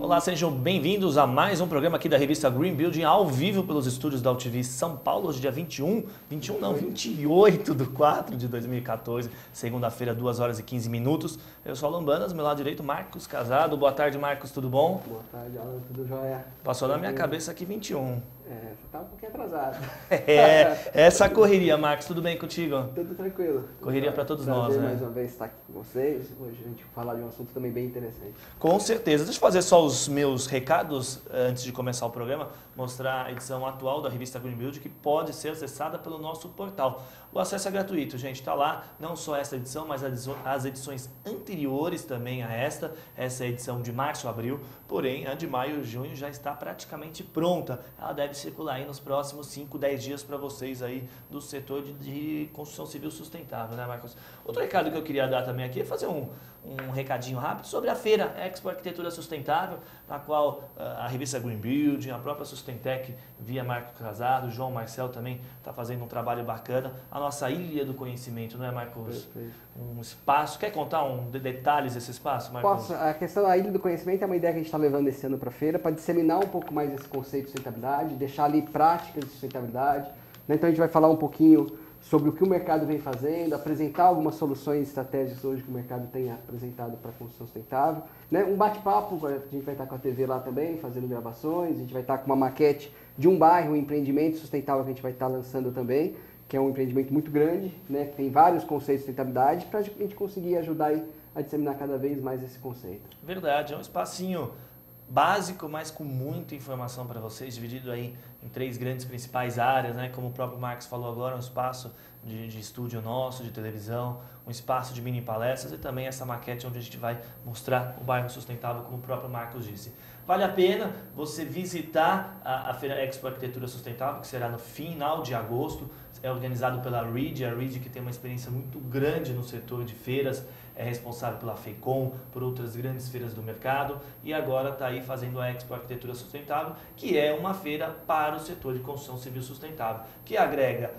Olá, sejam bem-vindos a mais um programa aqui da revista Green Building, ao vivo pelos estúdios da UTV São Paulo, hoje dia 28 de 4 de 2014, segunda-feira, 2 horas e 15 minutos. Eu sou Alan Banas, meu lado direito, Marcos Casado. Boa tarde, Marcos, tudo bom? Boa tarde, Alan, tudo jóia? Passou na minha cabeça aqui 21. Você tá um pouquinho atrasado. Essa correria, Marcos, tudo bem contigo? Tudo tranquilo. Correria para todos Prazer nós, né? mais uma vez estar aqui com vocês. Hoje a gente vai falar de um assunto também bem interessante. Com certeza. Deixa eu fazer só os meus recados antes de começar o programa, mostrar a edição atual da revista Green Build, que pode ser acessada pelo nosso portal. O acesso é gratuito, gente, está lá, não só essa edição, mas as edições anteriores também a esta. Essa é a edição de março, abril, porém a de maio e junho já está praticamente pronta. Ela deve circular aí nos próximos 5, 10 dias para vocês aí do setor de construção civil sustentável, né, Marcos? Outro recado que eu queria dar também aqui é fazer um recadinho rápido sobre a feira Expo Arquitetura Sustentável, na qual a revista Green Building, a própria Sustentec, via Marcos Casado, João Marcel também está fazendo um trabalho bacana. A nossa ilha do conhecimento, não é, Marcos? Perfeito. Um espaço. Quer contar detalhes desse espaço, Marcos? Posso? A questão da Ilha do Conhecimento é uma ideia que a gente está levando esse ano para a feira, para disseminar um pouco mais esse conceito de sustentabilidade, deixar ali práticas de sustentabilidade. Então a gente vai falar um pouquinho sobre o que o mercado vem fazendo, apresentar algumas soluções e estratégias hoje que o mercado tem apresentado para a construção sustentável. Um bate-papo, a gente vai estar com a TV lá também, fazendo gravações, a gente vai estar com uma maquete de um bairro, um empreendimento sustentável que a gente vai estar lançando também, que é um empreendimento muito grande, que tem vários conceitos de sustentabilidade, para a gente conseguir ajudar a disseminar cada vez mais esse conceito. Verdade, é um espacinho básico, mas com muita informação para vocês, dividido aí em 3 grandes principais áreas, né? Como o próprio Marcos falou agora, um espaço de estúdio nosso, de televisão, um espaço de mini palestras e também essa maquete onde a gente vai mostrar o bairro sustentável, como o próprio Marcos disse. Vale a pena você visitar a Feira Expo Arquitetura Sustentável, que será no final de agosto. É organizado pela RID, a RID que tem uma experiência muito grande no setor de feiras, é responsável pela FECOM, por outras grandes feiras do mercado e agora está aí fazendo a Expo Arquitetura Sustentável, que é uma feira para o setor de construção civil sustentável, que agrega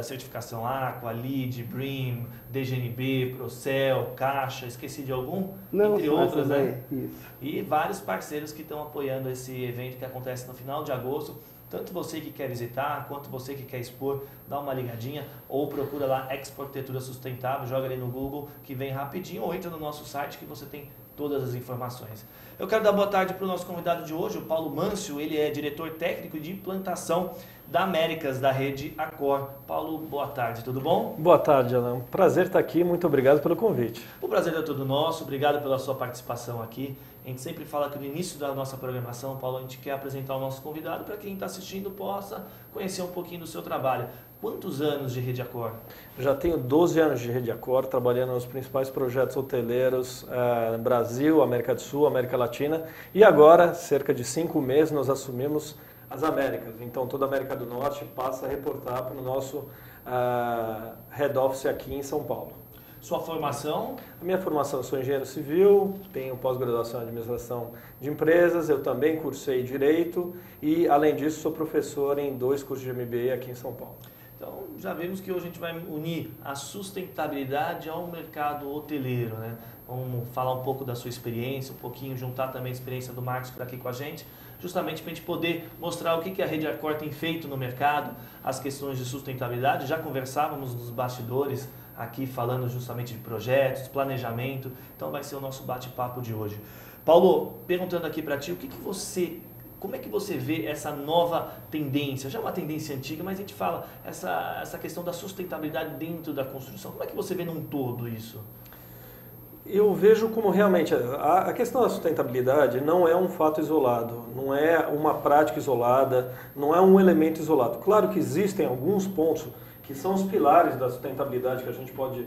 certificação Aqua, LEED, BREEAM, DGNB, Procel, Caixa, esqueci de algum? Não, entre outras, né? Isso. E vários parceiros que estão apoiando esse evento que acontece no final de agosto. Tanto você que quer visitar, quanto você que quer expor, dá uma ligadinha ou procura lá Expo Arquitetura Sustentável, joga ali no Google que vem rapidinho ou entra no nosso site que você tem todas as informações. Eu quero dar boa tarde para o nosso convidado de hoje, o Paulo Mâncio, ele é diretor técnico de implantação da Américas, da rede Accor. Paulo, boa tarde, tudo bom? Boa tarde, Alan. Prazer estar aqui, muito obrigado pelo convite. O prazer é todo nosso, obrigado pela sua participação aqui. A gente sempre fala que no início da nossa programação, Paulo, a gente quer apresentar o nosso convidado para quem está assistindo possa conhecer um pouquinho do seu trabalho. Quantos anos de Rede Accor? Já tenho 12 anos de Rede Accor, trabalhando nos principais projetos hoteleiros Brasil, América do Sul, América Latina. E agora, cerca de 5 meses, nós assumimos as Américas. Então, toda a América do Norte passa a reportar para o nosso head office aqui em São Paulo. Sua formação? A minha formação, eu sou engenheiro civil, tenho pós-graduação em administração de empresas, eu também cursei Direito e, além disso, sou professor em 2 cursos de MBA aqui em São Paulo. Então, já vimos que hoje a gente vai unir a sustentabilidade ao mercado hoteleiro, né? Vamos falar um pouco da sua experiência, um pouquinho, juntar também a experiência do Marcos por aqui com a gente, justamente para a gente poder mostrar o que a Rede Accor tem feito no mercado, as questões de sustentabilidade. Já conversávamos nos bastidores aqui falando justamente de projetos, planejamento, então vai ser o nosso bate-papo de hoje. Paulo, perguntando aqui para ti, como é que você vê essa nova tendência? Já é uma tendência antiga, mas a gente fala essa questão da sustentabilidade dentro da construção. Como é que você vê num todo isso? Eu vejo como realmente a questão da sustentabilidade não é um fato isolado, não é uma prática isolada, não é um elemento isolado. Claro que existem alguns pontos que são os pilares da sustentabilidade que a gente pode,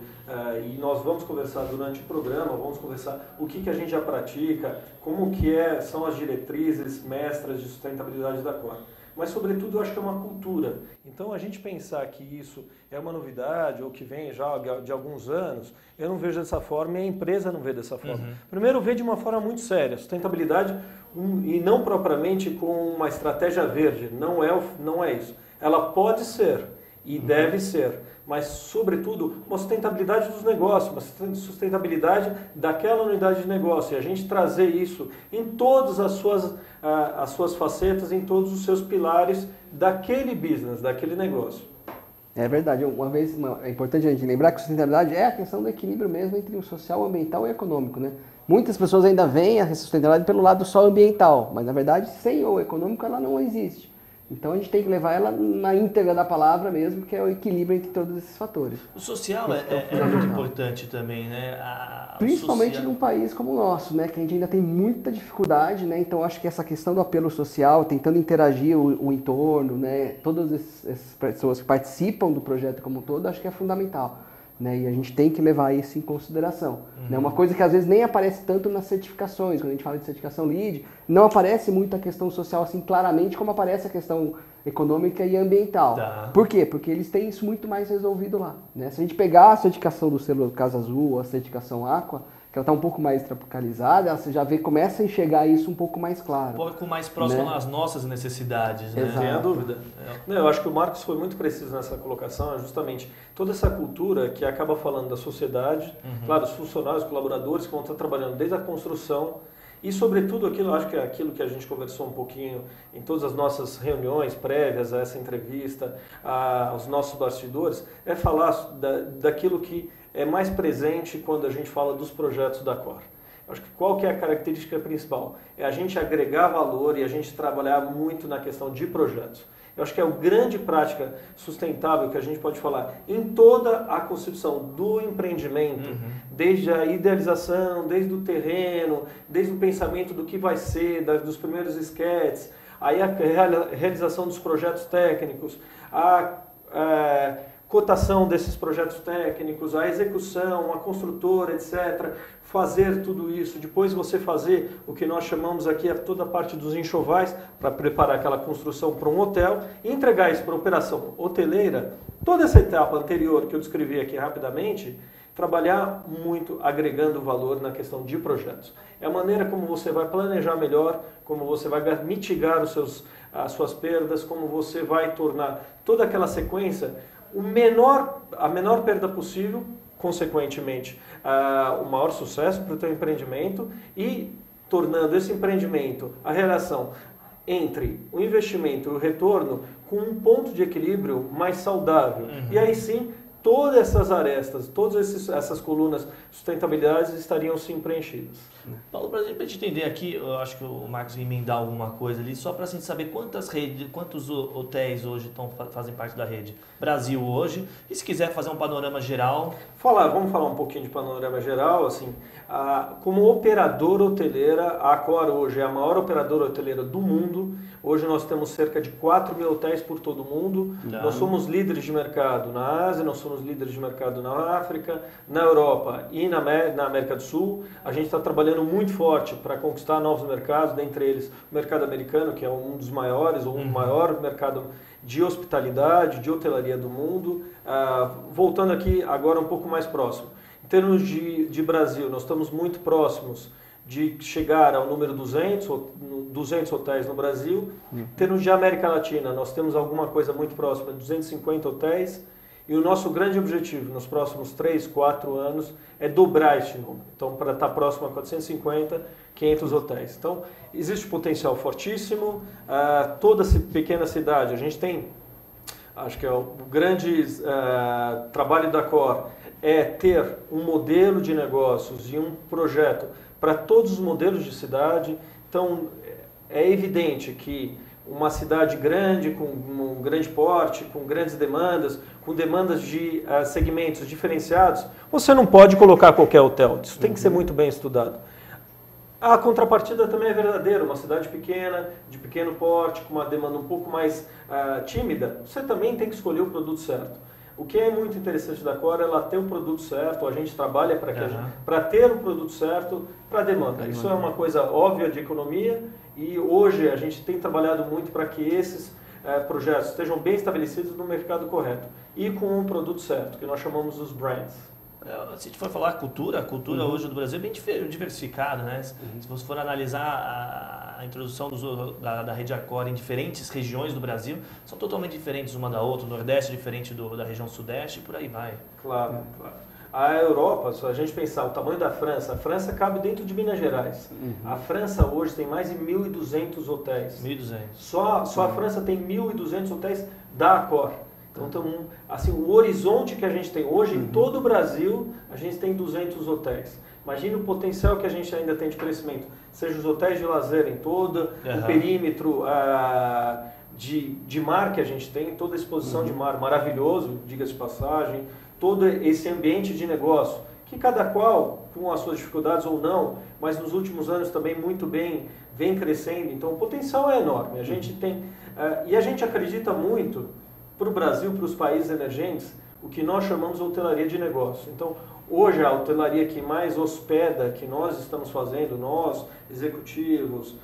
e nós vamos conversar durante o programa, vamos conversar o que a gente já pratica, como que são as diretrizes mestras de sustentabilidade da Accor. Mas, sobretudo, eu acho que é uma cultura. Então, a gente pensar que isso é uma novidade ou que vem já de alguns anos, eu não vejo dessa forma e a empresa não vê dessa forma. Uhum. Primeiro, vê de uma forma muito séria. Sustentabilidade, e não propriamente com uma estratégia verde, não é isso. Ela pode ser e deve ser, mas, sobretudo, uma sustentabilidade dos negócios, uma sustentabilidade daquela unidade de negócio. E a gente trazer isso em todas as suas facetas, em todos os seus pilares daquele business, daquele negócio. É verdade. É importante a gente lembrar que a sustentabilidade é a questão do equilíbrio mesmo entre o social, o ambiental e o econômico, né? Muitas pessoas ainda veem a sustentabilidade pelo lado só ambiental, mas na verdade, sem o econômico, ela não existe. Então a gente tem que levar ela na íntegra da palavra mesmo, que é o equilíbrio entre todos esses fatores. O social é muito importante também, né? Principalmente num país como o nosso, né? Que a gente ainda tem muita dificuldade, né? Então acho que essa questão do apelo social, tentando interagir o entorno, né? Todas essas pessoas que participam do projeto como um todo, acho que é fundamental. Né? E a gente tem que levar isso em consideração. Né? Uma coisa que às vezes nem aparece tanto nas certificações, quando a gente fala de certificação LEED, não aparece muito a questão social assim claramente como aparece a questão econômica e ambiental. Tá. Por quê? Porque eles têm isso muito mais resolvido lá. Né? Se a gente pegar a certificação do selo Casa Azul ou a certificação Aqua, que ela está um pouco mais tropicalizada, você já começa a enxergar isso um pouco mais claro. Um pouco mais próximo né? às nossas necessidades, né? Exato. Sem a dúvida. Não, eu acho que o Marcos foi muito preciso nessa colocação, é justamente toda essa cultura que acaba falando da sociedade, claro, os funcionários, os colaboradores que vão estar trabalhando desde a construção e, sobretudo, acho que é aquilo que a gente conversou um pouquinho em todas as nossas reuniões prévias a essa entrevista, aos nossos bastidores, é falar daquilo que é mais presente quando a gente fala dos projetos da Cor. Acho que qual que é a característica principal? É a gente agregar valor e a gente trabalhar muito na questão de projetos. Eu acho que é a grande prática sustentável que a gente pode falar em toda a constituição do empreendimento, desde a idealização, desde o terreno, desde o pensamento do que vai ser, dos primeiros esquetes, aí a realização dos projetos técnicos, a cotação desses projetos técnicos, a execução, a construtora, etc. Fazer tudo isso, depois você fazer o que nós chamamos aqui toda a parte dos enxovais para preparar aquela construção para um hotel e entregar isso para a operação hoteleira. Toda essa etapa anterior que eu descrevi aqui rapidamente, trabalhar muito agregando valor na questão de projetos. É a maneira como você vai planejar melhor, como você vai mitigar as suas perdas, como você vai tornar toda aquela sequência a menor perda possível, consequentemente, o maior sucesso para o teu empreendimento e tornando esse empreendimento a relação entre o investimento e o retorno com um ponto de equilíbrio mais saudável. E aí sim, todas essas arestas, todas essas colunas sustentabilidades estariam sim preenchidas. Paulo, para a gente entender aqui, eu acho que o Marcos vai emendar alguma coisa ali, só para a gente saber quantos hotéis hoje fazem parte da rede Brasil hoje, e se quiser fazer um panorama geral. Vamos falar um pouquinho de panorama geral, assim, como operadora hoteleira, a Accor hoje é a maior operadora hoteleira do mundo. Hoje nós temos cerca de 4 mil hotéis por todo o mundo. Nós somos líderes de mercado na Ásia, nós somos líderes de mercado na África, na Europa e na América do Sul. A gente está trabalhando muito forte para conquistar novos mercados, dentre eles o mercado americano, que é um dos maiores, ou o maior mercado de hospitalidade, de hotelaria do mundo. Voltando aqui agora um pouco mais próximo. Em termos de Brasil, nós estamos muito próximos de chegar ao número 200 hotéis no Brasil. Em termos de América Latina, nós temos alguma coisa muito próxima, 250 hotéis. E o nosso grande objetivo nos próximos 3, 4 anos é dobrar este número. Então, para estar próximo a 450, 500 hotéis. Então, existe potencial fortíssimo. Toda essa pequena cidade, a gente tem, acho que é o grande trabalho da Accor, é ter um modelo de negócios e um projeto para todos os modelos de cidade. Então, é evidente que uma cidade grande, com um grande porte, com grandes demandas, com demandas de segmentos diferenciados, você não pode colocar qualquer hotel. Isso tem que ser muito bem estudado. A contrapartida também é verdadeira. Uma cidade pequena, de pequeno porte, com uma demanda um pouco mais tímida, você também tem que escolher o produto certo. O que é muito interessante da Accor é ela ter o produto certo, a gente trabalha para ter o produto certo para a demanda. Isso é uma coisa óbvia de economia e hoje a gente tem trabalhado muito para que esses projetos estejam bem estabelecidos no mercado correto e com um produto certo, que nós chamamos os brands. Se a gente for falar a cultura hoje do Brasil é bem diversificada, né? Se você for analisar a introdução da rede Accor em diferentes regiões do Brasil, são totalmente diferentes uma da outra. O Nordeste é diferente da região Sudeste e por aí vai. Claro, claro. A Europa, se a gente pensar o tamanho da França, a França cabe dentro de Minas Gerais. A França hoje tem mais de 1.200 hotéis. 1.200. Só a França tem 1.200 hotéis da Accor. Então, assim, o horizonte que a gente tem hoje, em todo o Brasil, a gente tem 200 hotéis. Imagina o potencial que a gente ainda tem de crescimento, seja os hotéis de lazer em todo o perímetro de mar que a gente tem, toda a exposição de mar maravilhoso, diga-se de passagem, todo esse ambiente de negócio, que cada qual, com as suas dificuldades ou não, mas nos últimos anos também muito bem, vem crescendo. Então, o potencial é enorme. A gente tem, e a gente acredita muito, para o Brasil, para os países emergentes, o que nós chamamos de hotelaria de negócio. Então, hoje a hotelaria que mais hospeda, que nós estamos fazendo, nós, executivos,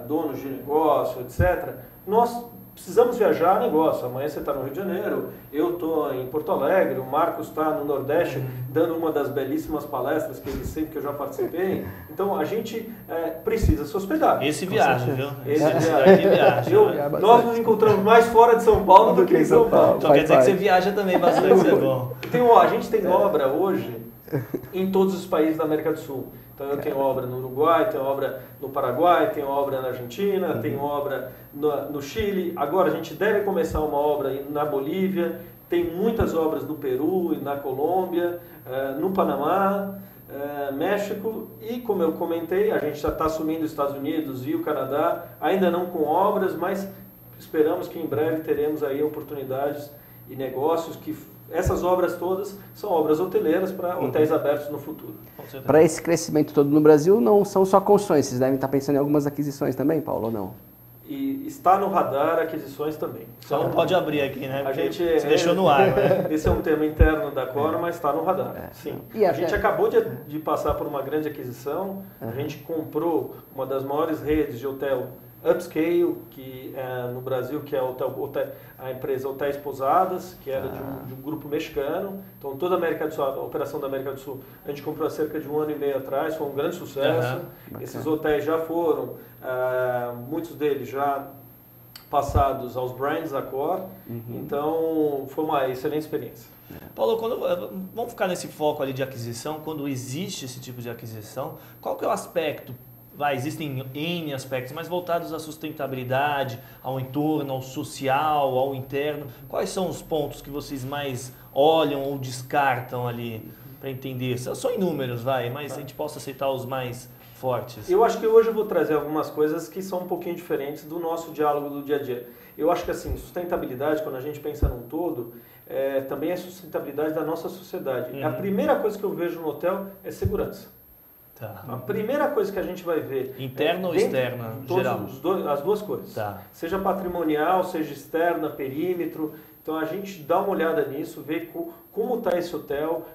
donos de negócio, etc., nós precisamos viajar a negócio. Amanhã você está no Rio de Janeiro, eu estou em Porto Alegre, o Marcos está no Nordeste dando uma das belíssimas palestras que ele sempre que eu já participei. Então a gente precisa se hospedar. Esse viaja, viu? Esse viaja. Nós nos encontramos mais fora de São Paulo do que em São Paulo. Então quer dizer que você viaja também bastante, é bom. A gente tem obra hoje em todos os países da América do Sul. Então eu tenho obra no Uruguai, tenho obra no Paraguai, tenho obra na Argentina, tenho obra no Chile. Agora a gente deve começar uma obra na Bolívia, tem muitas obras no Peru, na Colômbia, no Panamá, México e, como eu comentei, a gente já está assumindo os Estados Unidos e o Canadá, ainda não com obras, mas esperamos que em breve teremos aí oportunidades e negócios que essas obras todas são obras hoteleiras para hotéis abertos no futuro. Para esse crescimento todo no Brasil, não são só construções, vocês devem estar pensando em algumas aquisições também, Paulo, ou não? E está no radar aquisições também. Só não pode abrir aqui, né? A gente deixou no ar, né? Esse é um tema interno da Accor, mas está no radar. Sim. E a gente acabou de passar por uma grande aquisição. A gente comprou uma das maiores redes de hotel upscale que no Brasil, que é a empresa Hotéis Pousadas, que era de um grupo mexicano. Então toda a América do Sul, a operação da América do Sul, a gente comprou há cerca de 1 ano e meio atrás, foi um grande sucesso. Esses hotéis já foram, muitos deles já passados aos brands Accor, então foi uma excelente experiência. Paulo, vamos ficar nesse foco ali de aquisição, quando existe esse tipo de aquisição, qual que é o aspecto? Existem N aspectos, mas voltados à sustentabilidade, ao entorno, ao social, ao interno. Quais são os pontos que vocês mais olham ou descartam ali para entender? São inúmeros, mas a gente possa aceitar os mais fortes. Eu acho que hoje eu vou trazer algumas coisas que são um pouquinho diferentes do nosso diálogo do dia a dia. Eu acho que assim, sustentabilidade, quando a gente pensa num todo, também é sustentabilidade da nossa sociedade. A primeira coisa que eu vejo no hotel é segurança. Tá. A primeira coisa que a gente vai ver... Interna ou externa, geral? As duas coisas. Tá. Seja patrimonial, seja externa, perímetro. Então a gente dá uma olhada nisso, vê como está esse hotel,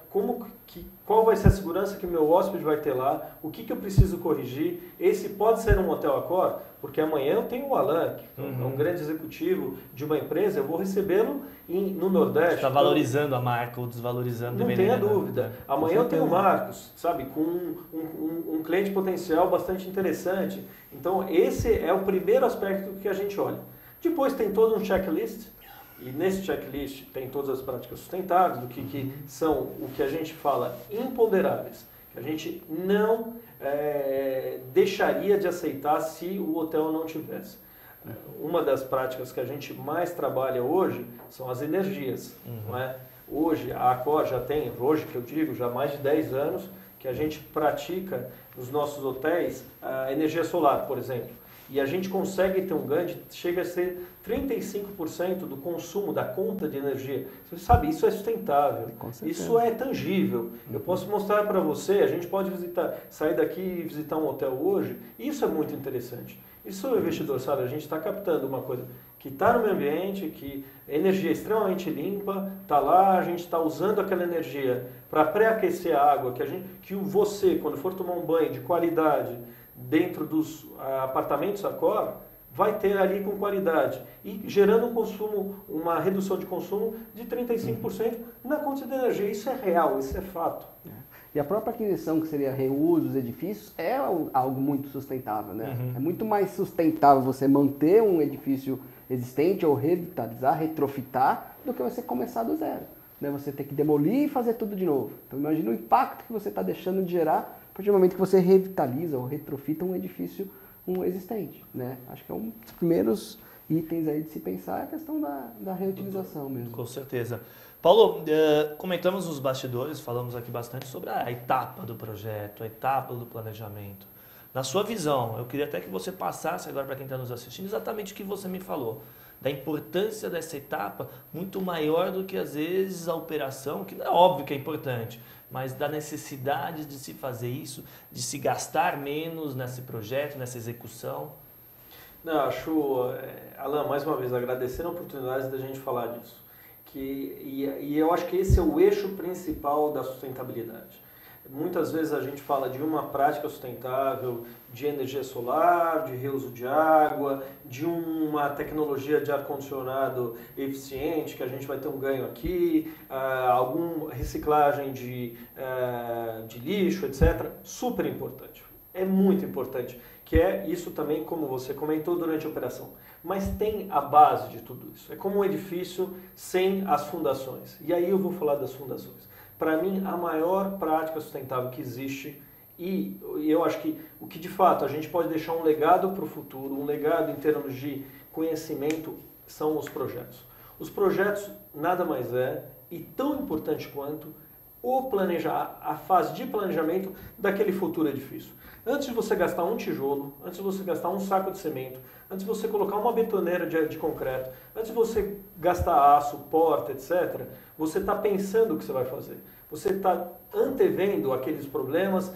qual vai ser a segurança que o meu hóspede vai ter lá, o que eu preciso corrigir. Esse pode ser um hotel Accor, porque amanhã eu tenho o Alan, que é um grande executivo de uma empresa, eu vou recebê-lo no Nordeste. Está valorizando a marca ou desvalorizando? Não tenha dúvida. Amanhã eu tenho o Marcos, sabe, com um cliente potencial bastante interessante. Então esse é o primeiro aspecto que a gente olha. Depois tem todo um checklist. E nesse checklist tem todas as práticas sustentáveis, do que são o que a gente fala imponderáveis, que a gente não deixaria de aceitar se o hotel não tivesse. Uma das práticas que a gente mais trabalha hoje são as energias. Não é? Hoje a Accor já tem, hoje que eu digo, já há mais de 10 anos, que a gente pratica nos nossos hotéis a energia solar, por exemplo. E a gente consegue ter um ganho, chega a ser 35% do consumo da conta de energia. Você sabe, isso é sustentável, isso é tangível. Eu posso mostrar para você, a gente pode sair daqui e visitar um hotel hoje, e isso é muito interessante. Isso é o investidor, sabe? A gente está captando uma coisa que está no meio ambiente, que a energia é extremamente limpa, está lá, a gente está usando aquela energia para pré-aquecer a água, que você, quando for tomar um banho de qualidade, dentro dos apartamentos Accor, vai ter ali com qualidade e gerando um consumo, uma redução de consumo de 35% na conta de energia. Isso é real, isso é fato. E a própria aquisição, que seria reuso dos edifícios, é algo muito sustentável, né? É muito mais sustentável você manter um edifício existente ou revitalizar, retrofitar, do que você começar do zero. Né? Você ter que demolir e fazer tudo de novo. Então imagina o impacto que você está deixando de gerar a partir do momento que você revitaliza ou retrofita um edifício existente. Né? Acho que é um dos primeiros itens aí de se pensar, é a questão da reutilização mesmo. Com certeza. Paulo, comentamos nos bastidores, falamos aqui bastante sobre a etapa do projeto, a etapa do planejamento. Na sua visão, eu queria até que você passasse agora para quem está nos assistindo exatamente o que você me falou, da importância dessa etapa muito maior do que às vezes a operação, que não é óbvio que é importante, mas da necessidade de se fazer isso, de se gastar menos nesse projeto, nessa execução. Não, acho, Alan, mais uma vez, agradecer a oportunidade da gente falar disso. E eu acho que esse é o eixo principal da sustentabilidade. Muitas vezes a gente fala de uma prática sustentável, de energia solar, de reuso de água, de uma tecnologia de ar-condicionado eficiente, que a gente vai ter um ganho aqui, alguma reciclagem de lixo, etc. Super importante. É muito importante, que é isso também, como você comentou durante a operação. Mas tem a base de tudo isso. É como um edifício sem as fundações. E aí eu vou falar das fundações. Para mim, a maior prática sustentável que existe, e eu acho que o que de fato a gente pode deixar um legado para o futuro, um legado em termos de conhecimento, são os projetos. Os projetos nada mais é, e tão importante quanto, a fase de planejamento daquele futuro edifício. Antes de você gastar um tijolo, antes de você gastar um saco de cimento, antes de você colocar uma betoneira de concreto, antes de você gastar aço, porta, etc., você está pensando o que você vai fazer. Você está antevendo aqueles problemas,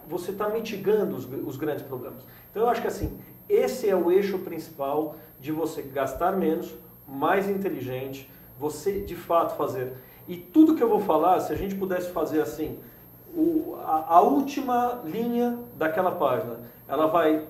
você está mitigando os grandes problemas. Então eu acho que assim, esse é o eixo principal de você gastar menos, mais inteligente, você de fato fazer. E tudo que eu vou falar, se a gente pudesse fazer assim, a última linha daquela página, ela vai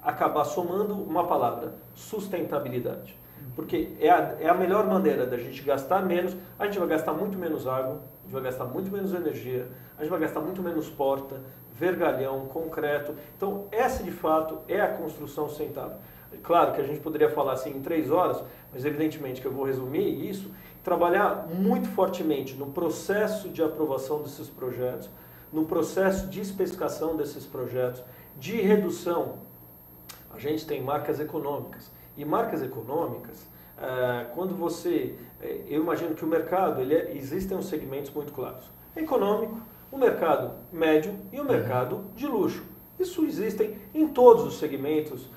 acabar somando uma palavra: sustentabilidade. Porque é a melhor maneira da gente gastar menos. A gente vai gastar muito menos água, a gente vai gastar muito menos energia, a gente vai gastar muito menos porta, vergalhão, concreto. Então essa de fato é a construção sustentável. Claro que a gente poderia falar assim em 3 horas, mas evidentemente que eu vou resumir isso, trabalhar muito fortemente no processo de aprovação desses projetos, no processo de especificação desses projetos, de redução. A gente tem marcas econômicas. E marcas econômicas, quando eu imagino que o mercado, existem uns segmentos muito claros. Econômico, o mercado médio e o mercado de luxo. Isso existem em todos os segmentos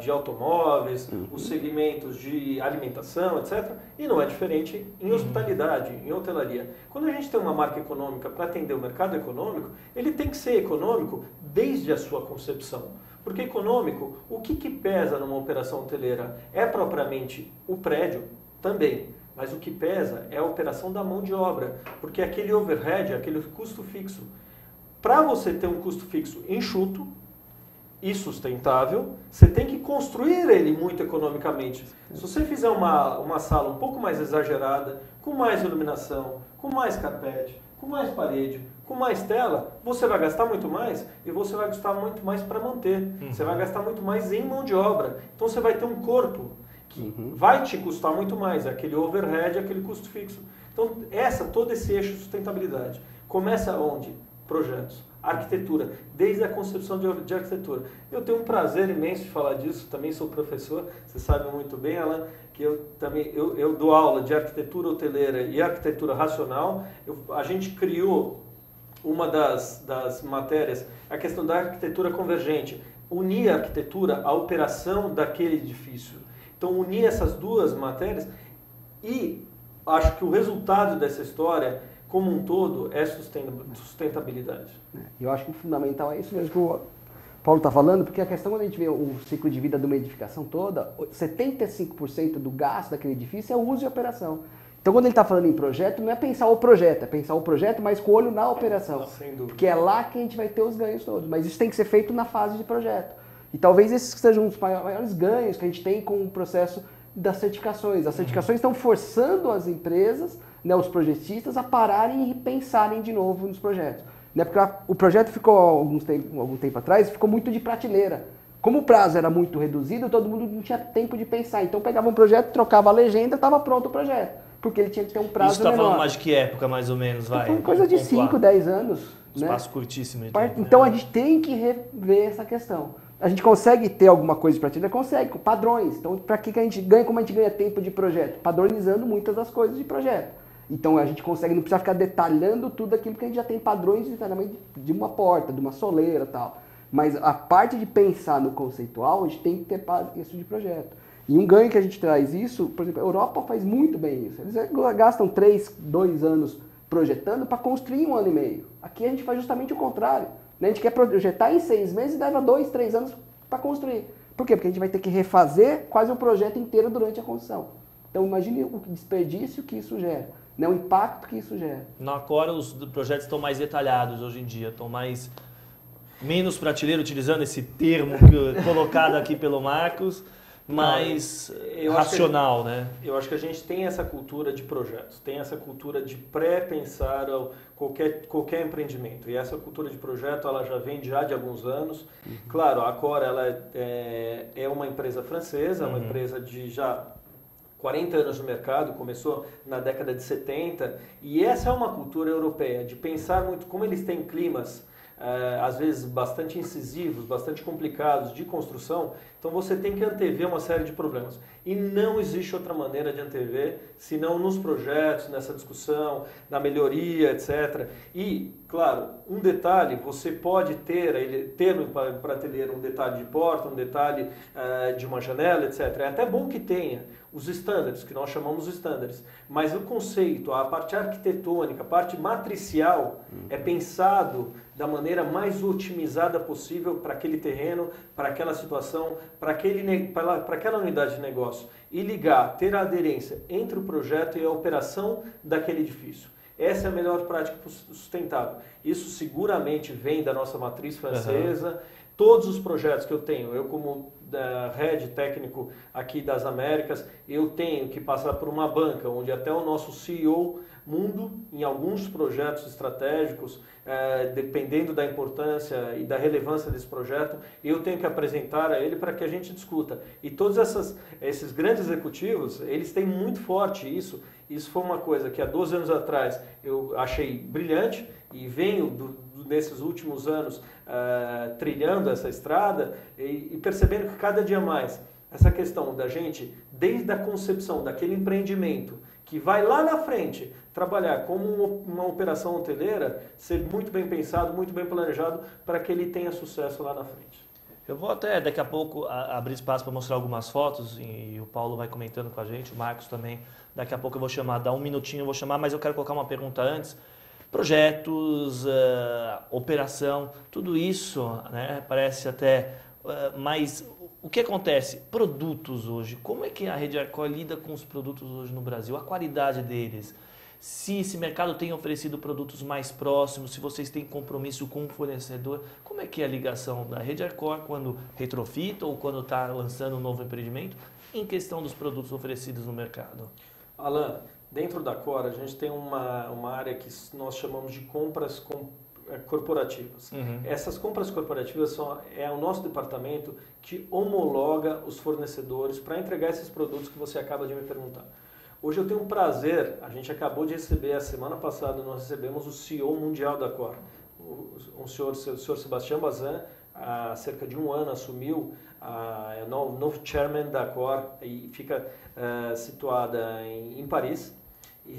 de automóveis, os segmentos de alimentação, etc. E não é diferente em hospitalidade, em hotelaria. Quando a gente tem uma marca econômica para atender o mercado econômico, ele tem que ser econômico desde a sua concepção. Porque econômico, o que pesa numa operação hoteleira? É propriamente o prédio? Também. Mas o que pesa é a operação da mão de obra. Porque aquele overhead, aquele custo fixo. Para você ter um custo fixo enxuto e sustentável, você tem que construir ele muito economicamente. Se você fizer uma sala um pouco mais exagerada, com mais iluminação, com mais carpete, com mais parede, com mais tela, você vai gastar muito mais e você vai gastar muito mais para manter. Você vai gastar muito mais em mão de obra. Então você vai ter um corpo que vai te custar muito mais, aquele overhead, aquele custo fixo. Então todo esse eixo de sustentabilidade começa onde? Projetos, arquitetura, desde a concepção de arquitetura. Eu tenho um prazer imenso de falar disso, também sou professor, você sabe muito bem, Alan, que eu dou aula de arquitetura hoteleira e arquitetura racional. A gente criou uma das matérias, a questão da arquitetura convergente, unir a arquitetura à operação daquele edifício. Então, unir essas duas matérias, e acho que o resultado dessa história, como um todo, é sustentabilidade. Eu acho que o fundamental é isso mesmo que o Paulo está falando, porque a questão, quando a gente vê o ciclo de vida de uma edificação toda, 75% do gasto daquele edifício é o uso e operação. Então, quando ele está falando em projeto, não é pensar o projeto, é pensar o projeto, mas com o olho na operação. Sem dúvida. Porque é lá que a gente vai ter os ganhos todos. Mas isso tem que ser feito na fase de projeto. E talvez esses sejam os maiores ganhos que a gente tem com o processo das certificações. As certificações estão forçando as empresas, né, os projetistas, a pararem e pensarem de novo nos projetos. Né, porque o projeto ficou, algum tempo atrás, ficou muito de prateleira. Como o prazo era muito reduzido, todo mundo não tinha tempo de pensar. Então pegava um projeto, trocava a legenda, estava pronto o projeto. Porque ele tinha que ter um prazo menor. Isso está falando mais de que época, mais ou menos, vai? Foi coisa de 5, 10 anos. Espaço né? curtíssimo. Então a gente tem que rever essa questão. A gente consegue ter alguma coisa de prateleira? Consegue, com padrões. Então, para que a gente ganha? Como a gente ganha tempo de projeto? Padronizando muitas das coisas de projeto. Então, a gente consegue, não precisa ficar detalhando tudo aquilo, porque a gente já tem padrões de detalhamento de uma porta, de uma soleira e tal. Mas a parte de pensar no conceitual, a gente tem que ter isso de projeto. E um ganho que a gente traz isso, por exemplo, a Europa faz muito bem isso. Eles gastam 2 anos projetando para construir 1 ano e meio. Aqui a gente faz justamente o contrário. A gente quer projetar em 6 meses e leva 2, 3 anos para construir. Por quê? Porque a gente vai ter que refazer quase o projeto inteiro durante a construção. Então imagine o desperdício que isso gera, né? O impacto que isso gera. Na Cora os projetos estão mais detalhados hoje em dia, estão menos prateleiro, utilizando esse termo colocado aqui pelo Marcos, mais racional, né? Eu acho que a gente tem essa cultura de projetos, tem essa cultura de pré-pensar qualquer empreendimento. E essa cultura de projeto, ela já vem de alguns anos. Uhum. Claro, a Cora ela é uma empresa francesa, uma empresa de já 40 anos no mercado, começou na década de 70. E essa é uma cultura europeia, de pensar muito como eles têm climas às vezes bastante incisivos, bastante complicados de construção, então você tem que antever uma série de problemas. E não existe outra maneira de antever, senão nos projetos, nessa discussão, na melhoria, etc. E, claro, um detalhe, você pode ter no prateleiro um detalhe de porta, um detalhe de uma janela, etc. É até bom que tenha os estándares, que nós chamamos de estándares, mas o conceito, a parte arquitetônica, a parte matricial é pensado da maneira mais otimizada possível para aquele terreno, para aquela situação, para aquela unidade de negócio. E ter a aderência entre o projeto e a operação daquele edifício. Essa é a melhor prática sustentável. Isso seguramente vem da nossa matriz francesa. Uhum. Todos os projetos que eu tenho, eu como head técnico aqui das Américas, eu tenho que passar por uma banca, onde até o nosso CEO mundo, em alguns projetos estratégicos, dependendo da importância e da relevância desse projeto, eu tenho que apresentar a ele para que a gente discuta. E todos esses grandes executivos, eles têm muito forte isso. Isso foi uma coisa que há 12 anos atrás eu achei brilhante e venho nesses últimos anos trilhando essa estrada e percebendo que cada dia mais essa questão da gente, desde a concepção daquele empreendimento que vai lá na frente trabalhar como uma operação hoteleira, ser muito bem pensado, muito bem planejado para que ele tenha sucesso lá na frente. Eu vou até daqui a pouco abrir espaço para mostrar algumas fotos e o Paulo vai comentando com a gente, o Marcos também. Daqui a pouco eu vou chamar, dá um minutinho eu vou chamar, mas eu quero colocar uma pergunta antes. Projetos, operação, tudo isso, né, parece até mais... O que acontece? Produtos hoje. Como é que a Rede Arcor lida com os produtos hoje no Brasil? A qualidade deles. Se esse mercado tem oferecido produtos mais próximos, se vocês têm compromisso com o fornecedor, como é que é a ligação da Rede Arcor quando retrofita ou quando está lançando um novo empreendimento em questão dos produtos oferecidos no mercado? Alan, dentro da Cora a gente tem uma área que nós chamamos de compras corporativas. Uhum. Essas compras corporativas é o nosso departamento que homologa os fornecedores para entregar esses produtos que você acaba de me perguntar. Hoje eu tenho um prazer, a gente acabou de receber, a semana passada nós recebemos o CEO mundial da Cora, o senhor Sebastião Bazin, há cerca de 1 ano assumiu, é o novo chairman da Cora e fica situada em Paris. E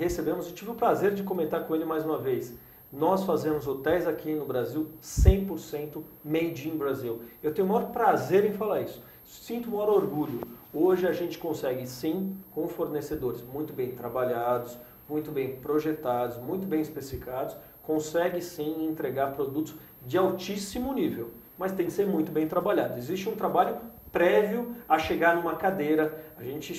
tive o prazer de comentar com ele mais uma vez. Nós fazemos hotéis aqui no Brasil 100% made in Brasil. Eu tenho o maior prazer em falar isso. Sinto o maior orgulho. Hoje a gente consegue sim, com fornecedores muito bem trabalhados, muito bem projetados, muito bem especificados, consegue sim entregar produtos de altíssimo nível. Mas tem que ser muito bem trabalhado. Existe um trabalho prévio a chegar numa cadeira. A gente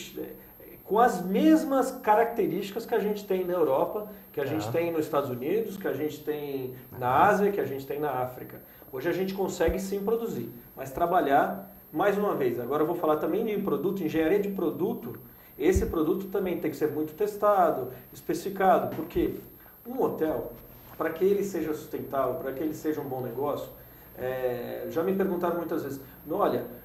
com as mesmas características que a gente tem na Europa, que a gente tem nos Estados Unidos, que a gente tem na Ásia, que a gente tem na África. Hoje a gente consegue sim produzir, mas trabalhar, mais uma vez, agora eu vou falar também de produto, engenharia de produto. Esse produto também tem que ser muito testado, especificado, porque um hotel, para que ele seja sustentável, para que ele seja um bom negócio, já me perguntaram muitas vezes, olha,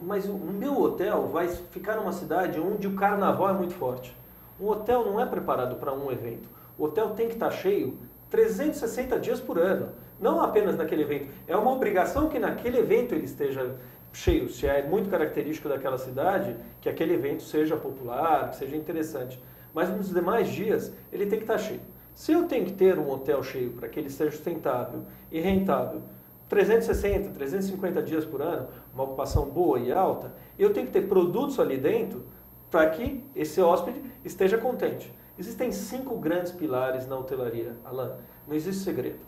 mas o meu hotel vai ficar numa cidade onde o carnaval é muito forte. Um hotel não é preparado para um evento. O hotel tem que estar cheio 360 dias por ano, não apenas naquele evento. É uma obrigação que naquele evento ele esteja cheio, se é muito característico daquela cidade, que aquele evento seja popular, que seja interessante. Mas nos demais dias ele tem que estar cheio. Se eu tenho que ter um hotel cheio para que ele seja sustentável e rentável, 360, 350 dias por ano, uma ocupação boa e alta, eu tenho que ter produtos ali dentro para que esse hóspede esteja contente. Existem 5 grandes pilares na hotelaria, Alan, não existe segredo.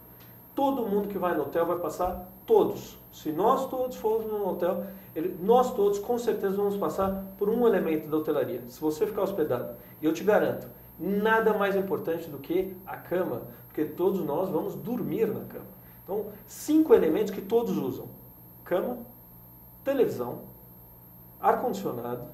Todo mundo que vai no hotel vai passar, todos. Se nós todos formos no hotel, nós todos com certeza vamos passar por um elemento da hotelaria. Se você ficar hospedado, e eu te garanto, nada mais importante do que a cama, porque todos nós vamos dormir na cama. Então, 5 elementos que todos usam: cama, televisão, ar-condicionado,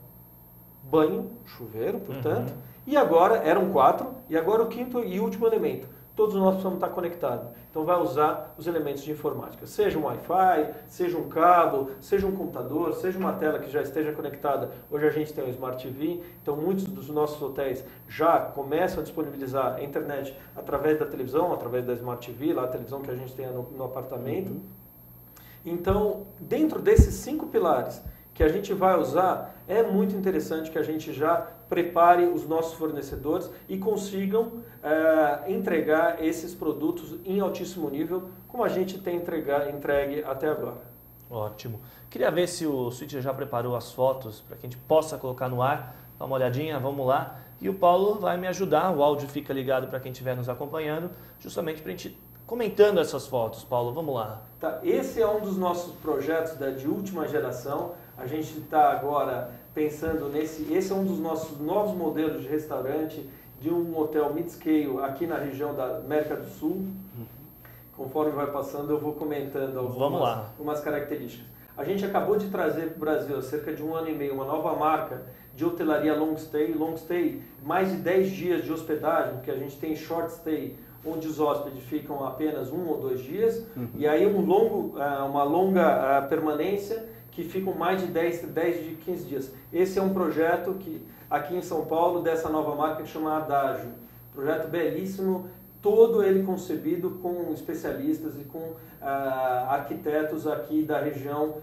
banho, chuveiro, portanto, e agora, eram 4, e agora o 5º e último elemento. Todos nós precisamos estar conectados. Então vai usar os elementos de informática. Seja um Wi-Fi, seja um cabo, seja um computador, seja uma tela que já esteja conectada. Hoje a gente tem o Smart TV, então muitos dos nossos hotéis já começam a disponibilizar a internet através da televisão, através da Smart TV, lá a televisão que a gente tem no apartamento. Então, dentro desses 5 pilares que a gente vai usar, é muito interessante que a gente já prepare os nossos fornecedores e consigam entregar esses produtos em altíssimo nível, como a gente tem entregue até agora. Ótimo. Queria ver se o Switcher já preparou as fotos para que a gente possa colocar no ar. Dá uma olhadinha, vamos lá. E o Paulo vai me ajudar, o áudio fica ligado para quem estiver nos acompanhando, justamente para a gente comentando essas fotos. Paulo, vamos lá. Tá, esse é um dos nossos projetos de última geração. A gente está agora pensando esse é um dos nossos novos modelos de restaurante, de um hotel mid-scale aqui na região da América do Sul. Conforme vai passando, eu vou comentando algumas características. A gente acabou de trazer para o Brasil, há cerca de 1 ano e meio, uma nova marca de hotelaria long stay, mais de 10 dias de hospedagem, porque a gente tem short stay, onde os hóspedes ficam apenas 1 ou 2 dias, e aí uma longa permanência, que ficam mais de 10 de 15 dias. Esse é um projeto que aqui em São Paulo, dessa nova marca que chama Adagio. Projeto belíssimo, todo ele concebido com especialistas e com arquitetos aqui da região,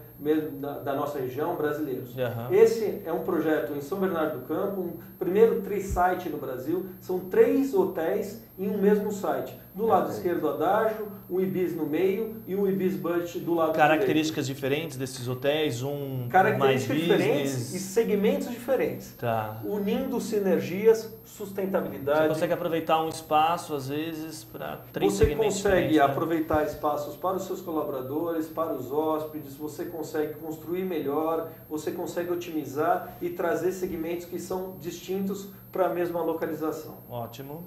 da nossa região, brasileiros. Esse é um projeto em São Bernardo do Campo, um primeiro tri-site no Brasil, são 3 hotéis em um mesmo site. Do lado esquerdo, Adagio, um Ibis no meio e um Ibis Budget do lado direito. Características diferentes desses hotéis, características mais diferentes e segmentos diferentes. Tá. Unindo sinergias, sustentabilidade. Você consegue aproveitar um espaço, às vezes, para 3 segmentos diferentes. Você consegue aproveitar espaços para os seus colaboradores, para os hóspedes, você consegue construir melhor, você consegue otimizar e trazer segmentos que são distintos para a mesma localização. Ótimo.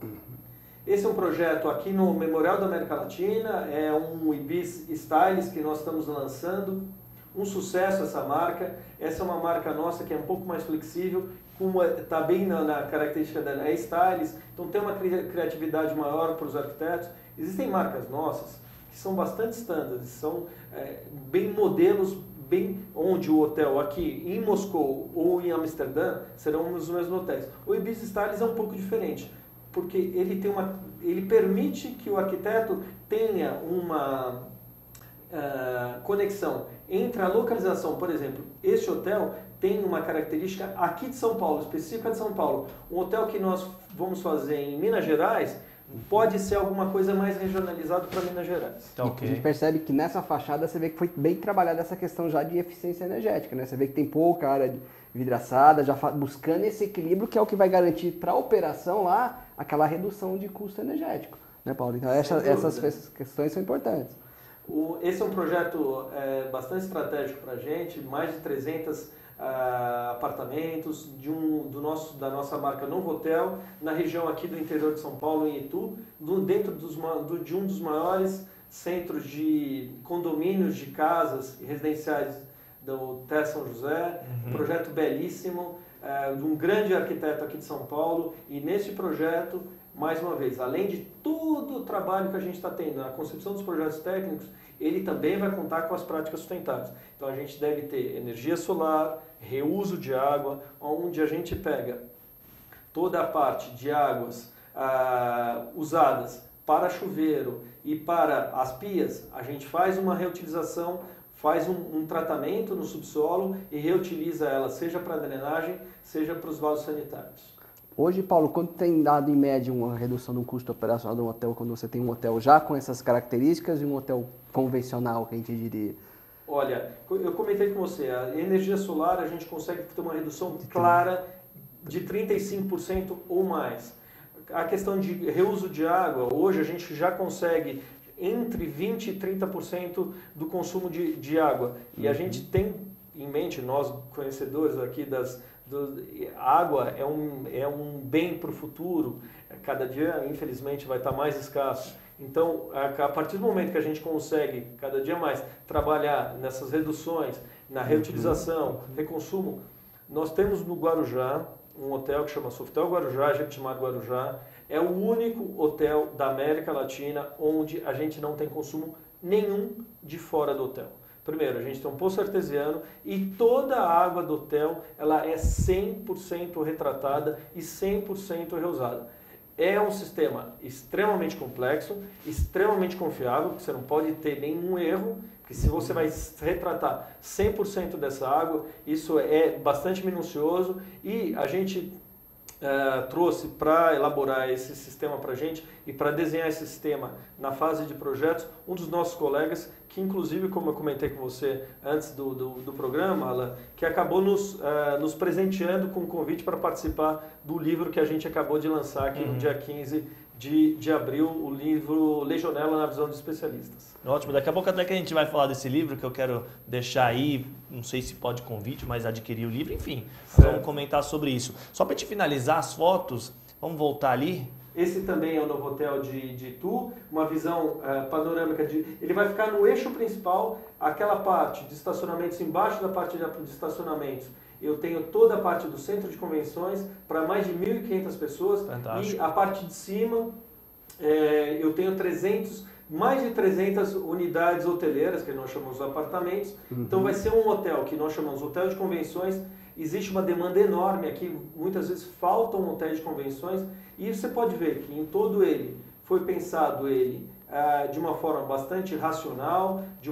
Esse é um projeto aqui no Memorial da América Latina, é um Ibis Styles que nós estamos lançando, um sucesso essa marca. Essa é uma marca nossa que é um pouco mais flexível, está bem na característica dela, é Styles, então tem uma criatividade maior para os arquitetos. Existem marcas nossas que são bastante standards, são bem modelos, onde o hotel aqui em Moscou ou em Amsterdã serão os mesmos hotéis. O Ibis Styles é um pouco diferente, porque ele permite que o arquiteto tenha uma conexão entre a localização. Por exemplo, este hotel tem uma característica aqui de São Paulo, específica de São Paulo. Um hotel que nós vamos fazer em Minas Gerais pode ser alguma coisa mais regionalizada para Minas Gerais. Então, a gente percebe que nessa fachada você vê que foi bem trabalhada essa questão já de eficiência energética, né? Você vê que tem pouca área vidraçada, já buscando esse equilíbrio que é o que vai garantir para a operação lá aquela redução de custo energético, né, Paulo? Então essas questões são importantes. Esse é um projeto bastante estratégico para a gente, mais de 300 apartamentos da nossa marca Novotel, na região aqui do interior de São Paulo, em Itu, dentro de um dos maiores centros de condomínios de casas residenciais do Terra São José, um projeto belíssimo, de um grande arquiteto aqui de São Paulo, e nesse projeto, mais uma vez, além de todo o trabalho que a gente está tendo na concepção dos projetos técnicos, ele também vai contar com as práticas sustentáveis. Então a gente deve ter energia solar, reuso de água, onde a gente pega toda a parte de águas usadas para chuveiro e para as pias, a gente faz uma reutilização, faz um tratamento no subsolo e reutiliza ela, seja para drenagem, seja para os vasos sanitários. Hoje, Paulo, quanto tem dado em média uma redução no custo operacional de um hotel quando você tem um hotel já com essas características e um hotel convencional, que a gente diria? Olha, eu comentei com você, a energia solar a gente consegue ter uma redução clara de 35% ou mais. A questão de reuso de água, hoje a gente já consegue entre 20% e 30% do consumo de água. E a gente tem em mente, nós conhecedores aqui a água é um bem para o futuro, cada dia infelizmente vai estar mais escasso. Então, a partir do momento que a gente consegue cada dia mais trabalhar nessas reduções, na reutilização, reconsumo, nós temos no Guarujá um hotel que chama Sofitel Guarujá, Jequitimado Guarujá, é o único hotel da América Latina onde a gente não tem consumo nenhum de fora do hotel. Primeiro, a gente tem um poço artesiano e toda a água do hotel ela é 100% retratada e 100% reusada. É um sistema extremamente complexo, extremamente confiável, porque você não pode ter nenhum erro, porque se você vai retratar 100% dessa água, isso é bastante minucioso e a gente trouxe para elaborar esse sistema para a gente e para desenhar esse sistema na fase de projetos, um dos nossos colegas, que inclusive, como eu comentei com você antes do programa, Alan, que acabou nos presenteando com um convite para participar do livro que a gente acabou de lançar aqui no dia 15 de abril, o livro Legionella na visão dos especialistas. Ótimo, daqui a pouco até que a gente vai falar desse livro, que eu quero deixar aí, não sei se pode convite, mas adquirir o livro, enfim, vamos comentar sobre isso. Só para te finalizar as fotos, vamos voltar ali. Esse também é o Novotel de Itu, uma visão panorâmica, ele vai ficar no eixo principal, aquela parte de estacionamentos, embaixo da parte de estacionamentos, eu tenho toda a parte do centro de convenções para mais de 1.500 pessoas. Fantástico. E a parte de cima eu tenho mais de 300 unidades hoteleiras, que nós chamamos de apartamentos. Então vai ser um hotel que nós chamamos de hotel de convenções. Existe uma demanda enorme aqui, muitas vezes falta um hotel de convenções e você pode ver que em todo ele foi pensado de uma forma bastante racional, de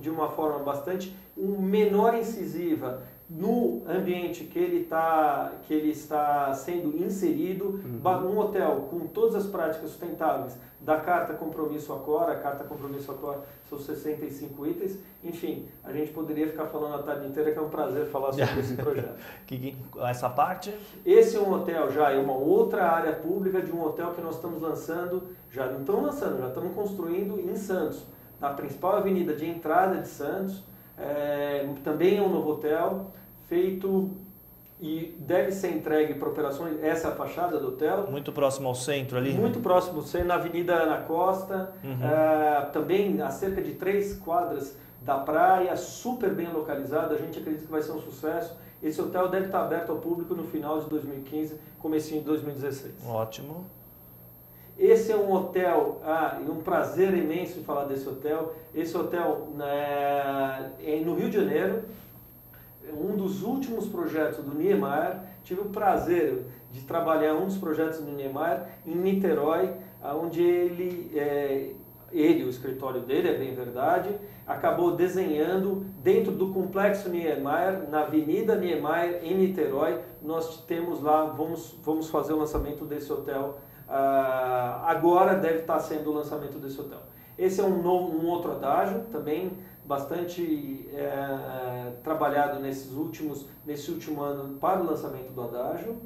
uma forma bastante menor incisiva no ambiente que ele está sendo inserido, um hotel com todas as práticas sustentáveis da Carta Compromisso Accor, a Carta Compromisso Accor são 65 itens, enfim, a gente poderia ficar falando a tarde inteira, que é um prazer falar sobre esse projeto. Essa parte? Esse é um hotel já, é uma outra área pública de um hotel que nós estamos lançando, já estamos construindo em Santos, na principal avenida de entrada de Santos, também é um novo hotel, feito e deve ser entregue para operações, essa é a fachada do hotel. Muito próximo ao centro ali? Muito próximo ao centro, na Avenida Ana Costa, também a cerca de 3 quadras da praia, super bem localizado, a gente acredita que vai ser um sucesso. Esse hotel deve estar aberto ao público no final de 2015, comecinho de 2016. Ótimo. Esse é um hotel, e um prazer imenso de falar desse hotel. Esse hotel é no Rio de Janeiro, um dos últimos projetos do Niemeyer. Tive o prazer de trabalhar um dos projetos do Niemeyer em Niterói, onde o escritório dele, é bem verdade, acabou desenhando dentro do complexo Niemeyer, na Avenida Niemeyer, em Niterói. Nós temos lá, vamos fazer o lançamento desse hotel. Agora deve estar sendo o lançamento desse hotel. Esse é um outro adágio, também bastante trabalhado nesse último ano para o lançamento do adágio.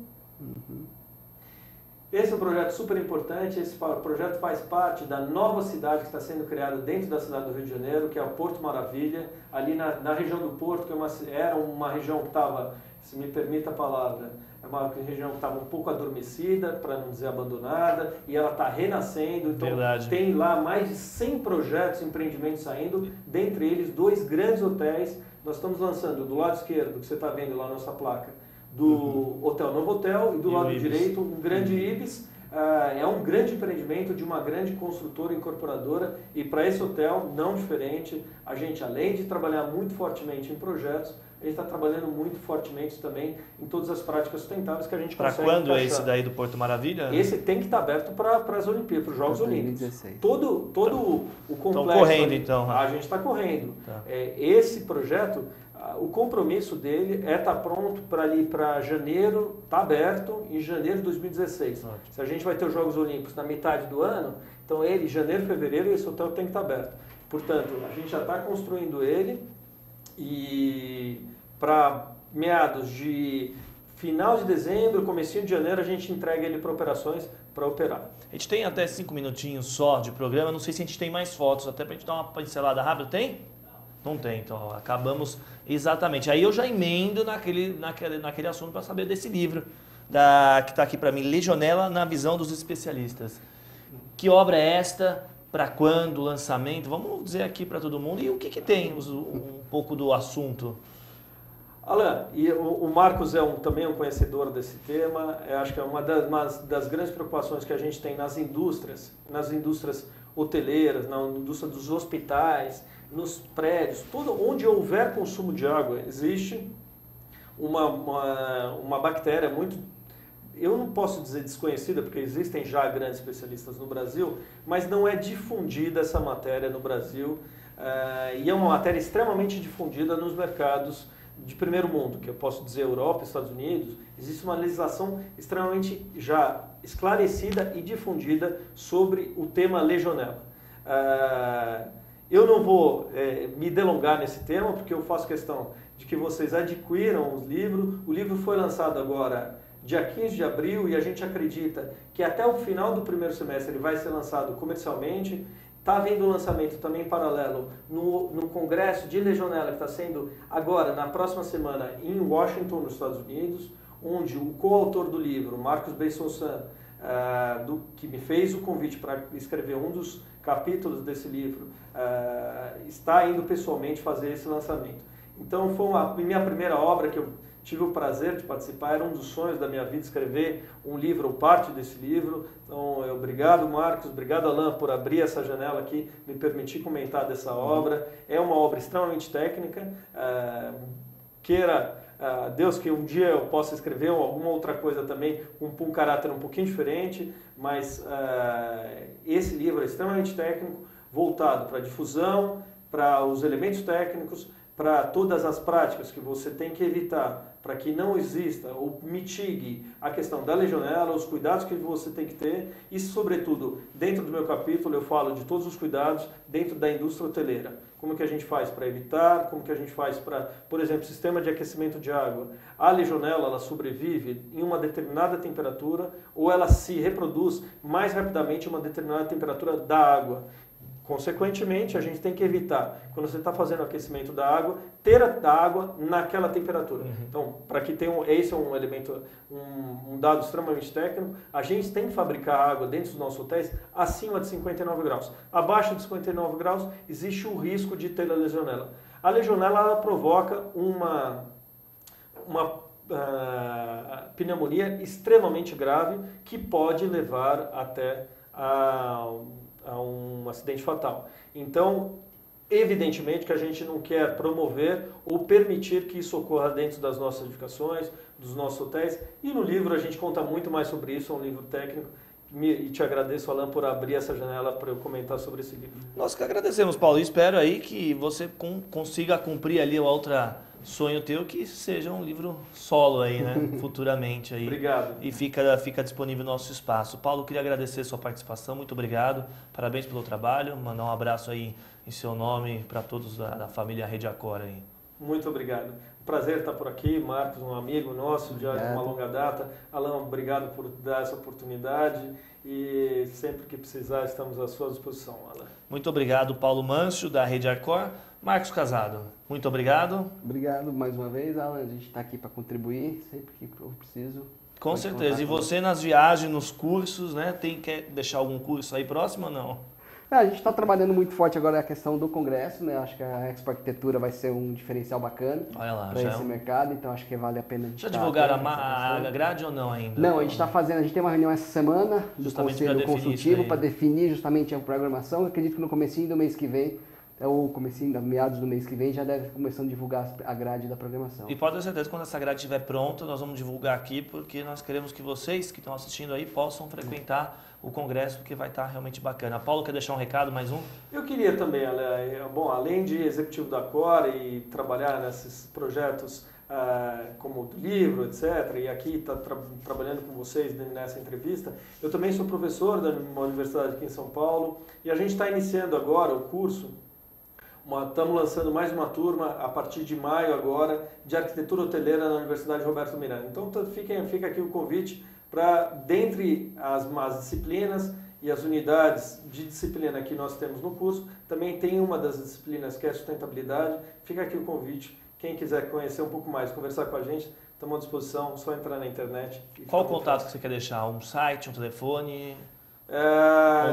Esse é um projeto super importante, esse projeto faz parte da nova cidade que está sendo criada dentro da cidade do Rio de Janeiro, que é o Porto Maravilha, ali na região do Porto, que era uma região que estava, se me permite a palavra, é uma região que estava um pouco adormecida, para não dizer abandonada, e ela está renascendo, então Verdade. tem lá mais de 100 projetos, empreendimentos saindo, dentre eles 2 grandes hotéis. Nós estamos lançando do lado esquerdo, que você está vendo lá na nossa placa, do Hotel Novo Hotel, e do lado direito um grande Ibis. É um grande empreendimento de uma grande construtora incorporadora, e para esse hotel, não diferente, a gente, além de trabalhar muito fortemente em projetos, a gente está trabalhando muito fortemente também em todas as práticas sustentáveis que a gente consegue. Para quando é encaixar. esse daí do Porto Maravilha? Esse tem que estar aberto para as Olimpíadas, para os Jogos Olímpicos. Todo o complexo. Estão correndo, então. A gente está correndo. Tá. Esse projeto, o compromisso dele é estar pronto para ali para janeiro, está aberto em janeiro de 2016. Ótimo. Se a gente vai ter os Jogos Olímpicos na metade do ano, então ele, janeiro, fevereiro, esse hotel tem que estar aberto. Portanto, a gente já está construindo ele, e para meados de final de dezembro, comecinho de janeiro, a gente entrega ele para operações, para operar. A gente tem até 5 minutinhos só de programa, não sei se a gente tem mais fotos, até para a gente dar uma pincelada rápida. Tem? Não tem, então acabamos exatamente. Aí eu já emendo naquele assunto para saber desse livro que está aqui para mim, Legionella na visão dos especialistas. Que obra é esta? Para quando? Lançamento? Vamos dizer aqui para todo mundo. E o que tem um pouco do assunto? Alain, e o Marcos é também um conhecedor desse tema. Acho que é uma das grandes preocupações que a gente tem nas indústrias hoteleiras, na indústria dos hospitais, nos prédios, onde houver consumo de água, existe uma bactéria muito, eu não posso dizer desconhecida, porque existem já grandes especialistas no Brasil, mas não é difundida essa matéria no Brasil, e é uma matéria extremamente difundida nos mercados de primeiro mundo, que eu posso dizer Europa, Estados Unidos. Existe uma legislação extremamente já esclarecida e difundida sobre o tema Legionella. Eu não vou me delongar nesse tema, porque eu faço questão de que vocês adquiram os livros. O livro foi lançado agora, dia 15 de abril, e a gente acredita que até o final do primeiro semestre ele vai ser lançado comercialmente. Está havendo um lançamento também paralelo no Congresso de Legionella, que está sendo agora, na próxima semana, em Washington, nos Estados Unidos, onde o coautor do livro, Marcos Beisson-San, que me fez o convite para escrever um dos capítulos desse livro, está indo pessoalmente fazer esse lançamento. Então, foi a minha primeira obra que eu tive o prazer de participar, era um dos sonhos da minha vida escrever um livro ou parte desse livro. Então, obrigado, Marcos, obrigado, Alain, por abrir essa janela aqui, me permitir comentar dessa obra. É uma obra extremamente técnica, queira Deus que um dia eu possa escrever alguma outra coisa também com um caráter um pouquinho diferente, mas esse livro é extremamente técnico, voltado para a difusão, para os elementos técnicos, para todas as práticas que você tem que evitar, para que não exista ou mitigue a questão da legionela, os cuidados que você tem que ter, e sobretudo, dentro do meu capítulo eu falo de todos os cuidados dentro da indústria hoteleira. Como que a gente faz para evitar, como que a gente faz para, por exemplo, sistema de aquecimento de água. A legionela, ela sobrevive em uma determinada temperatura ou ela se reproduz mais rapidamente em uma determinada temperatura da água. Consequentemente, a gente tem que evitar, quando você está fazendo o aquecimento da água, ter a água naquela temperatura. Então, para que tenha esse é um elemento, um dado extremamente técnico, a gente tem que fabricar água dentro dos nossos hotéis acima de 59 graus. Abaixo de 59 graus, existe o risco de ter a legionela. A legionela ela provoca uma pneumonia extremamente grave que pode levar até a um acidente fatal. Então, evidentemente que a gente não quer promover ou permitir que isso ocorra dentro das nossas edificações, dos nossos hotéis, e no livro a gente conta muito mais sobre isso, é um livro técnico, e te agradeço, Alain, por abrir essa janela para eu comentar sobre esse livro. Nós que agradecemos, Paulo, e espero aí que você consiga cumprir ali a outra sonho teu, que seja um livro solo aí, né, futuramente aí. Obrigado. E fica disponível no nosso espaço. Paulo, queria agradecer a sua participação, muito obrigado, parabéns pelo trabalho, mandar um abraço aí em seu nome para todos da família Rede Acor aí. Muito obrigado. Prazer estar por aqui, Marcos, um amigo nosso já de uma longa data. Alan, obrigado por dar essa oportunidade e sempre que precisar estamos à sua disposição, Alan. Muito obrigado, Paulo Mâncio, da Rede Arcor. Marcos Casado, muito obrigado. Obrigado mais uma vez, Alan. A gente está aqui para contribuir sempre que eu preciso. Com certeza. E você nas viagens, nos cursos, né? Quer deixar algum curso aí próximo ou não? A gente está trabalhando muito forte agora a questão do congresso, né? Acho que a Expo Arquitetura vai ser um diferencial bacana para esse mercado, então acho que vale a pena a gente já divulgaram a grade ou não ainda? Não, a gente está fazendo, a gente tem uma reunião essa semana do Conselho Consultivo para definir justamente a programação. Eu acredito que no comecinho do mês que vem, o comecinho, meados do mês que vem, já deve começando a divulgar a grade da programação. E pode ter certeza que quando essa grade estiver pronta, nós vamos divulgar aqui, porque nós queremos que vocês que estão assistindo aí possam frequentar o congresso, porque vai estar realmente bacana. Paulo, quer deixar um recado, mais um? Eu queria também, bom, além de executivo da Cor e trabalhar nesses projetos como do livro, etc., e aqui está trabalhando com vocês nessa entrevista, eu também sou professor da uma universidade aqui em São Paulo, e a gente está iniciando agora o curso. Estamos lançando mais uma turma a partir de maio agora de arquitetura hoteleira na Universidade Roberto Miranda. Então fica aqui o convite para, dentre as disciplinas e as unidades de disciplina que nós temos no curso, também tem uma das disciplinas que é sustentabilidade. Fica aqui o convite. Quem quiser conhecer um pouco mais, conversar com a gente, estamos à disposição, é só entrar na internet. Qual o contato que você quer deixar? Um site, um telefone?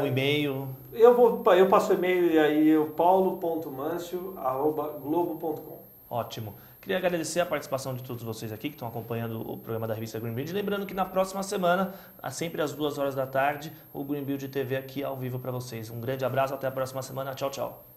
Um e-mail? Eu passo o e-mail e aí paulo.mancio@globo.com. Ótimo. Queria agradecer a participação de todos vocês aqui que estão acompanhando o programa da revista Green Build. Lembrando que na próxima semana, sempre às 2 horas da tarde, o Green Build TV aqui ao vivo para vocês. Um grande abraço, até a próxima semana. Tchau, tchau.